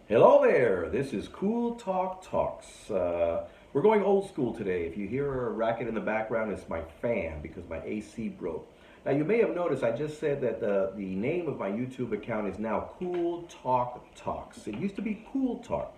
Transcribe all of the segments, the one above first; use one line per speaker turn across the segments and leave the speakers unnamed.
Hello there, this is Cool Talk Talks. We're going old school today. If you hear a racket in the background, it's my fan because my AC broke. Now, you may have noticed I just said that the name of my YouTube account is now Cool Talk Talks. It used to be Cool Talk.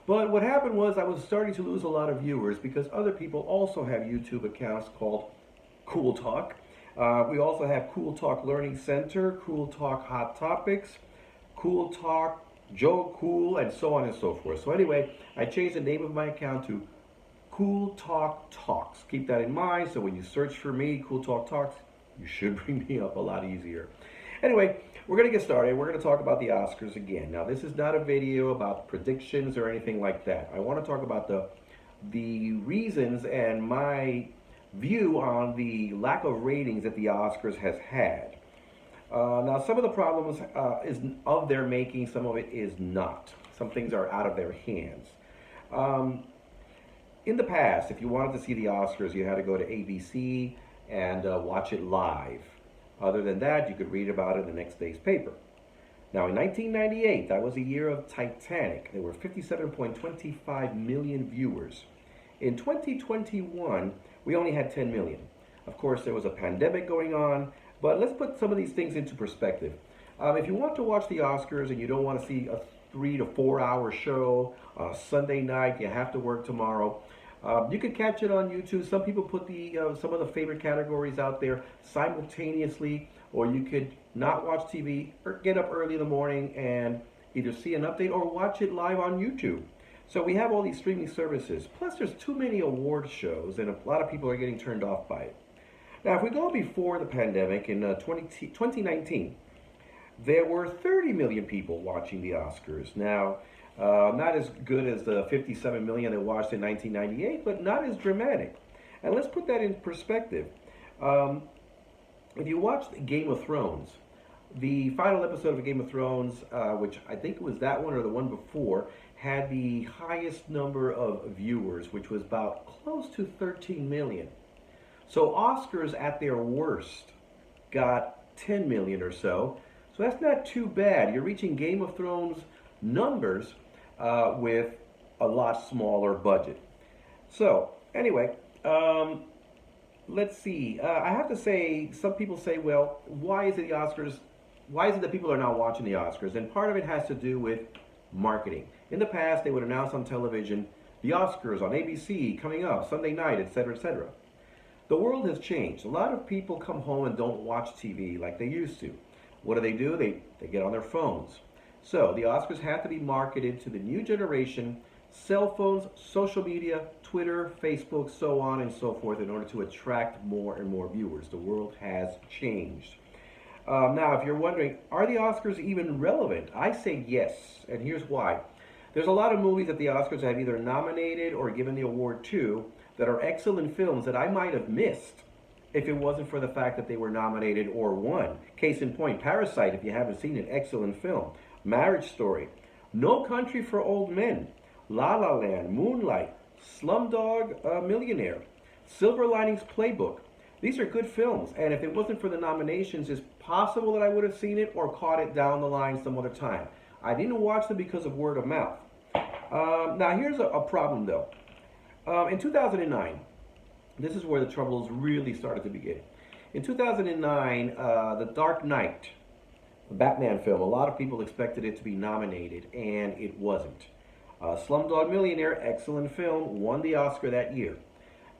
But what happened was I was starting to lose a lot of viewers because other people also have YouTube accounts called Cool Talk. We also have Cool Talk Learning Center, Cool Talk Hot Topics, Cool Talk Joe Cool, and so on and so forth. So anyway, I changed the name of my account to Cool Talk Talks. Keep that in mind. So when you search for me, Cool Talk Talks, you should bring me up a lot easier. Anyway, we're going to get started. We're going to talk about the Oscars again. Now, this is not a video about predictions or anything like that. I want to talk about the reasons and my view on the lack of ratings that the Oscars has had. Now, some of the problems is of their making, some of it is not. Some things are out of their hands. Um, in the past, if you wanted to see the Oscars, you had to go to ABC and watch it live. Other than that, you could read about it in the next day's paper. Now, in 1998, that was the year of Titanic. There were 57.25 million viewers. In 2021, we only had 10 million. Of course, there was a pandemic going on, but let's put some of these things into perspective. If you want to watch the Oscars and you don't want to see a 3 to 4 hour show Sunday night, you have to work tomorrow. You could catch it on YouTube. Some people put some of the favorite categories out there simultaneously, or you could not watch TV or get up early in the morning and either see an update or watch it live on YouTube. So we have all these streaming services. Plus, there's too many award shows, and a lot of people are getting turned off by it. Now, if we go before the pandemic in 2019, there were 30 million people watching the Oscars. Now, not as good as the 57 million that watched in 1998, but not as dramatic. And let's put that in perspective. If you watched Game of Thrones, the final episode of Game of Thrones, which I think was that one or the one before, had the highest number of viewers, which was about close to 13 million. So Oscars at their worst got 10 million or so. So that's not too bad. You're reaching Game of Thrones numbers with a lot smaller budget. So anyway, let's see. I have to say, some people say, well, why is it the Oscars? Why is it that people are not watching the Oscars? And part of it has to do with marketing. In the past, they would announce on television, the Oscars on ABC coming up Sunday night, etc., etc. The world has changed. A lot of people come home and don't watch TV like they used to. What do? They get on their phones. So the Oscars have to be marketed to the new generation, cell phones, social media, Twitter, Facebook, so on and so forth in order to attract more and more viewers. The world has changed. Now, if you're wondering, are the Oscars even relevant? I say yes, and here's why. There's a lot of movies that the Oscars have either nominated or given the award to that are excellent films that I might have missed if it wasn't for the fact that they were nominated or won. Case in point, Parasite, if you haven't seen it, excellent film. Marriage Story, No Country for Old Men, La La Land, Moonlight, Slumdog Millionaire, Silver Linings Playbook. These are good films, and if it wasn't for the nominations, it's possible that I would have seen it or caught it down the line some other time. I didn't watch them because of word of mouth. Now, here's a problem, though. In 2009, this is where the troubles really started to begin. In 2009, The Dark Knight, the Batman film, a lot of people expected it to be nominated, and it wasn't. Slumdog Millionaire, excellent film, won the Oscar that year.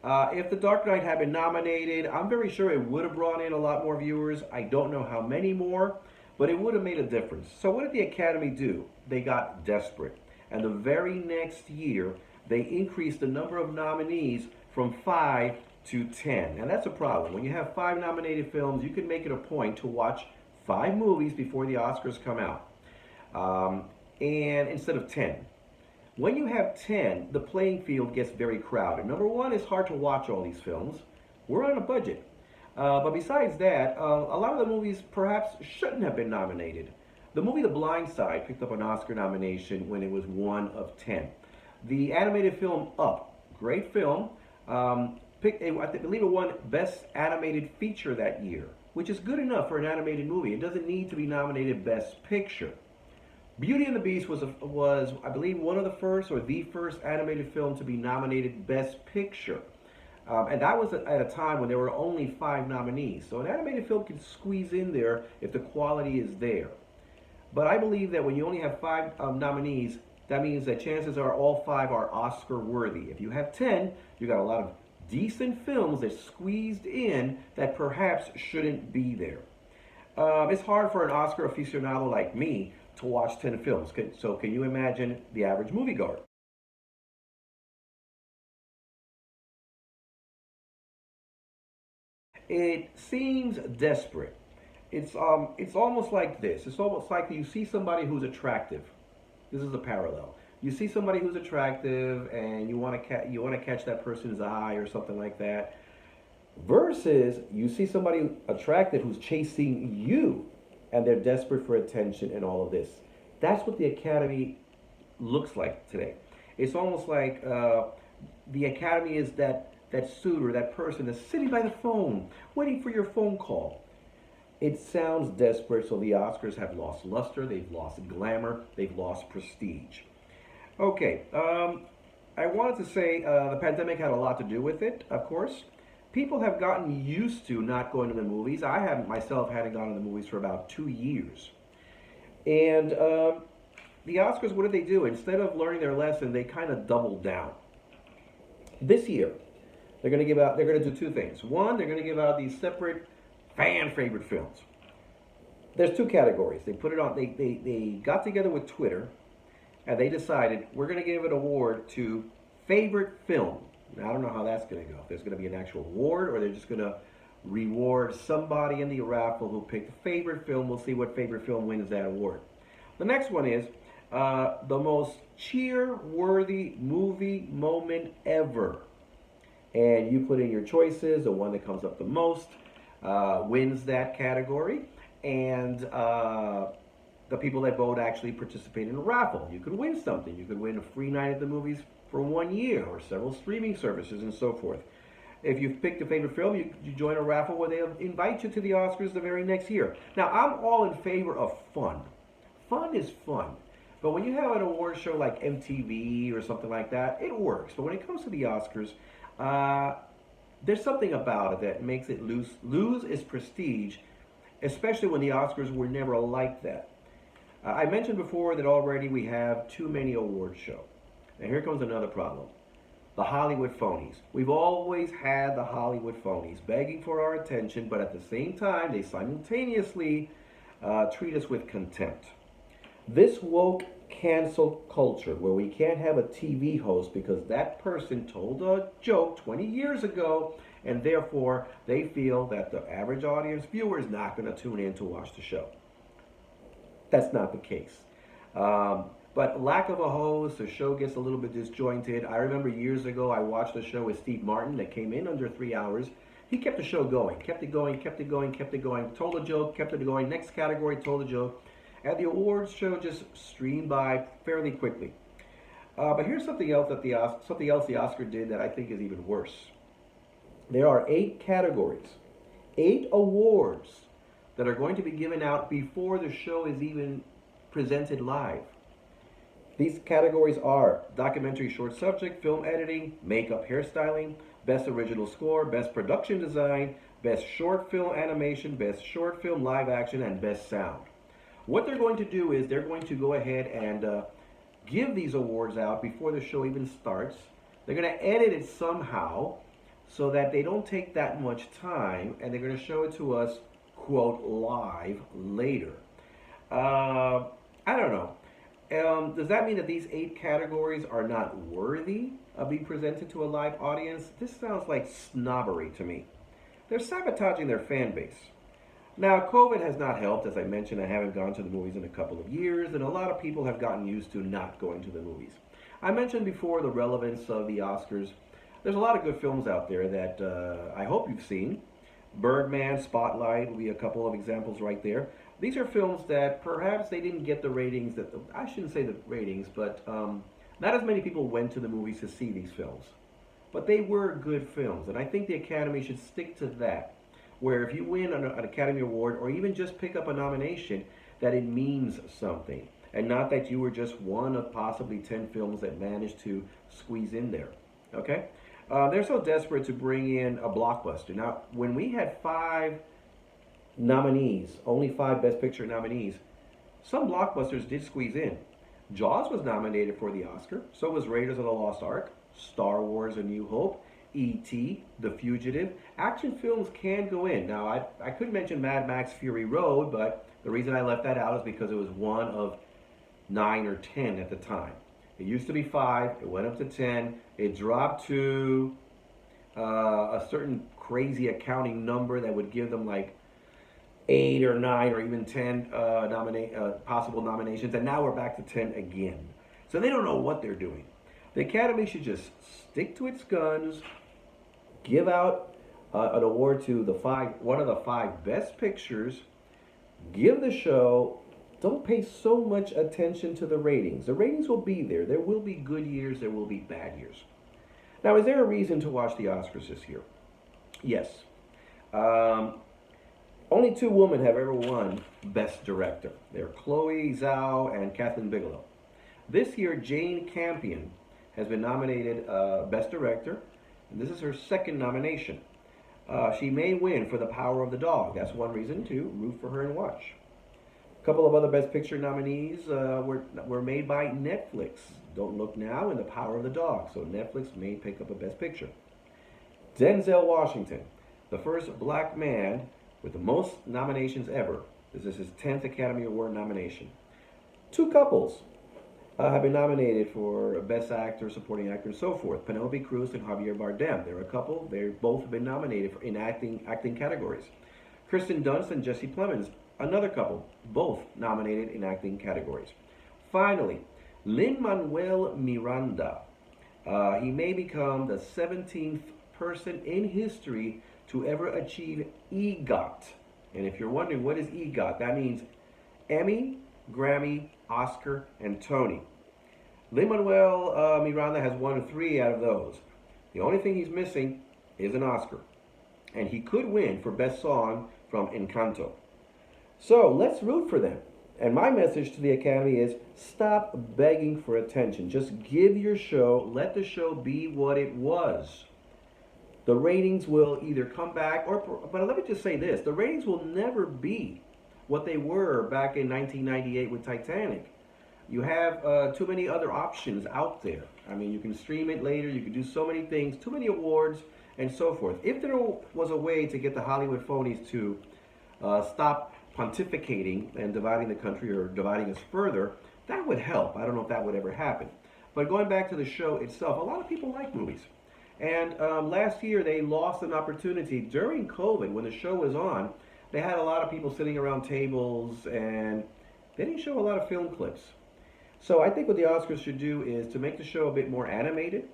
If The Dark Knight had been nominated, I'm very sure it would have brought in a lot more viewers. I don't know how many more, but it would have made a difference. So what did the Academy do? They got desperate. And the very next year, they increased the number of nominees from 5 to 10. And that's a problem. When you have 5 nominated films, you can make it a point to watch 5 movies before the Oscars come out. And instead of 10. When you have 10, the playing field gets very crowded. Number one, it's hard to watch all these films. We're on a budget. But besides that, a lot of the movies perhaps shouldn't have been nominated. The movie The Blind Side picked up an Oscar nomination when it was 1 of 10. The animated film Up, great film, I believe it won Best Animated Feature that year, which is good enough for an animated movie. It doesn't need to be nominated Best Picture. Beauty and the Beast was I believe one of the first or the first animated film to be nominated Best Picture. And that was at a time when there were only 5 nominees. So an animated film can squeeze in there if the quality is there. But I believe that when you only have 5 nominees, that means that chances are all 5 are Oscar worthy. If you have 10, you got a lot of decent films that squeezed in that perhaps shouldn't be there. It's hard for an Oscar aficionado like me to watch 10 films. So can you imagine the average moviegoer? It seems desperate. It's almost like this. It's almost like you see somebody who's attractive. This is a parallel. You see somebody who's attractive, and you want to catch that person's eye or something like that. Versus you see somebody attractive who's chasing you, and they're desperate for attention and all of this. That's what the Academy looks like today. It's almost like the Academy is that suitor, that person that's sitting by the phone, waiting for your phone call. It sounds desperate, so the Oscars have lost luster, they've lost glamour, they've lost prestige. Okay, I wanted to say the pandemic had a lot to do with it, of course. People have gotten used to not going to the movies. I haven't myself hadn't gone to the movies for about 2 years. And the Oscars, what did they do? Instead of learning their lesson, they kind of doubled down. This year, they're going to do 2 things. One, they're going to give out these separate fan favorite films. There's 2 categories. They put it on. They got together with Twitter, and they decided we're going to give an award to favorite film. Now, I don't know how that's going to go. If there's going to be an actual award, or they're just going to reward somebody in the raffle who picked the favorite film. We'll see what favorite film wins that award. The next one is the most cheer-worthy movie moment ever. And you put in your choices. The one that comes up the most wins that category. And the people that vote actually participate in a raffle. You could win something. You could win a free night at the movies for 1 year, or several streaming services and so forth. If you've picked a favorite film, you join a raffle where they'll invite you to the Oscars the very next year. Now, I'm all in favor of fun. Fun is fun. But when you have an award show like MTV or something like that, it works. But when it comes to the Oscars, there's something about it that makes it lose its prestige, especially when the Oscars were never like that. I mentioned before that already we have too many award shows. And here comes another problem. The Hollywood phonies. We've always had the Hollywood phonies begging for our attention, but at the same time, they simultaneously treat us with contempt. This woke cancel culture, where we can't have a TV host because that person told a joke 20 years ago, and therefore they feel that the average audience viewer is not going to tune in to watch the show. That's not the case. But lack of a host, the show gets a little bit disjointed. I remember years ago I watched a show with Steve Martin that came in under 3 hours. He kept the show going, kept it going, kept it going, kept it going, told a joke, kept it going, next category, told a joke. And the awards show just streamed by fairly quickly. But here's something else the Oscar did that I think is even worse. There are 8 categories, 8 awards that are going to be given out before the show is even presented live. These categories are documentary short subject, film editing, makeup, hairstyling, best original score, best production design, best short film animation, best short film live action, and best sound. What they're going to do is they're going to go ahead and give these awards out before the show even starts. They're going to edit it somehow so that they don't take that much time, and they're going to show it to us, quote, live later. I don't know. Does that mean that these 8 categories are not worthy of being presented to a live audience? This sounds like snobbery to me. They're sabotaging their fan base. Now, COVID has not helped. As I mentioned, I haven't gone to the movies in a couple of years, and a lot of people have gotten used to not going to the movies. I mentioned before the relevance of the Oscars. There's a lot of good films out there that I hope you've seen. Birdman, Spotlight will be a couple of examples right there. These are films that perhaps they didn't get the ratings that, I shouldn't say the ratings, but not as many people went to the movies to see these films. But they were good films, and I think the Academy should stick to that, where if you win an Academy Award or even just pick up a nomination, that it means something. and not that you were just one of possibly 10 films that managed to squeeze in there. Okay? They're so desperate to bring in a blockbuster. Now, when we had 5 nominees, only 5 Best Picture nominees, some blockbusters did squeeze in. Jaws was nominated for the Oscar. So was Raiders of the Lost Ark, Star Wars: A New Hope, E.T., The Fugitive. Action films can go in. Now, I could mention Mad Max Fury Road, but the reason I left that out is because it was one of 9 or 10 at the time. It used to be 5. It went up to 10. It dropped to a certain crazy accounting number that would give them like 8 or 9 or even 10 possible nominations, and now we're back to 10 again. So they don't know what they're doing. The Academy should just stick to its guns, give out an award to one of the 5 best pictures, give the show. Don't pay so much attention to the ratings. The ratings will be there. There will be good years, there will be bad years. Now, is there a reason to watch the Oscars this year? Yes. Only 2 women have ever won Best Director. They're Chloe Zhao and Kathleen Bigelow. This year, Jane Campion has been nominated Best Director, and this is her 2nd nomination. She may win for The Power of the Dog. That's one reason to root for her and watch. A couple of other Best Picture nominees were made by Netflix. Don't Look Now and The Power of the Dog. So Netflix may pick up a Best Picture. Denzel Washington, the first black man with the most nominations ever. This is his 10th Academy Award nomination. 2 couples have been nominated for Best Actor, Supporting Actor, and so forth. Penelope Cruz and Javier Bardem. They're a couple. They both have been nominated in acting categories. Kirsten Dunst and Jesse Plemons, another couple, both nominated in acting categories. Finally, Lin Manuel Miranda. He may become the 17th person in history to ever achieve EGOT. And if you're wondering what is EGOT, that means Emmy, Grammy, Oscar, and Tony. Lin Manuel Miranda has won 3 out of those. The only thing he's missing is an Oscar. And he could win for Best Song from Encanto. So let's root for them. And my message to the Academy is stop begging for attention. Just give your show, let the show be what it was. The ratings will either come back, but let me just say this, the ratings will never be what they were back in 1998 with Titanic. You have too many other options out there. I mean, you can stream it later, you can do so many things, too many awards, and so forth. If there was a way to get the Hollywood phonies to stop pontificating and dividing the country or dividing us further, that would help. I don't know if that would ever happen. But going back to the show itself, a lot of people like movies. And last year, they lost an opportunity during COVID when the show was on. They had a lot of people sitting around tables, and they didn't show a lot of film clips. So I think what the Oscars should do is to make the show a bit more animated,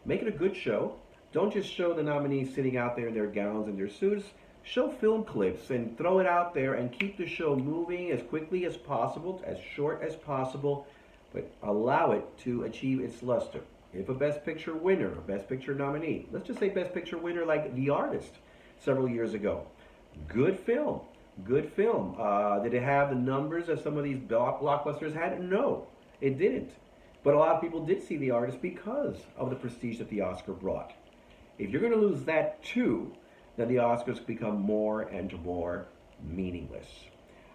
make it a good show. Don't just show the nominees sitting out there in their gowns and their suits. Show film clips and throw it out there and keep the show moving as quickly as possible, as short as possible, but allow it to achieve its luster. If a Best Picture winner, a Best Picture nominee, let's just say Best Picture winner like The Artist several years ago. Good film, good film. Did it have the numbers that some of these blockbusters had? No, it didn't. But a lot of people did see The Artist because of the prestige that the Oscar brought. If you're going to lose that too, then the Oscars become more and more meaningless.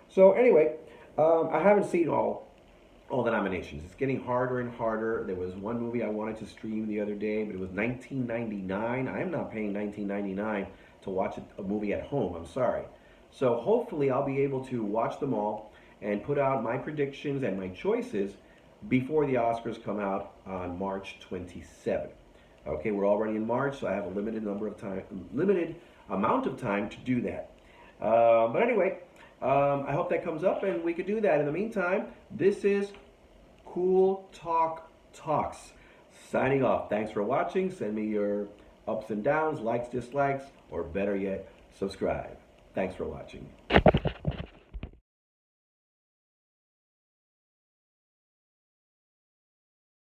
So anyway, I haven't seen all the nominations. It's getting harder and harder. There was one movie I wanted to stream the other day, but it was $19.99. I am not paying $19.99 to watch a movie at home. I'm sorry. So hopefully I'll be able to watch them all and put out my predictions and my choices before the Oscars come out on March 27th. Okay, we're already in March, so I have a limited amount of time to do that. But anyway, I hope that comes up and we could do that. In the meantime, this is Cool Talk Talks. Signing off. Thanks for watching. Send me your ups and downs, likes, dislikes, or better yet, subscribe. Thanks for watching.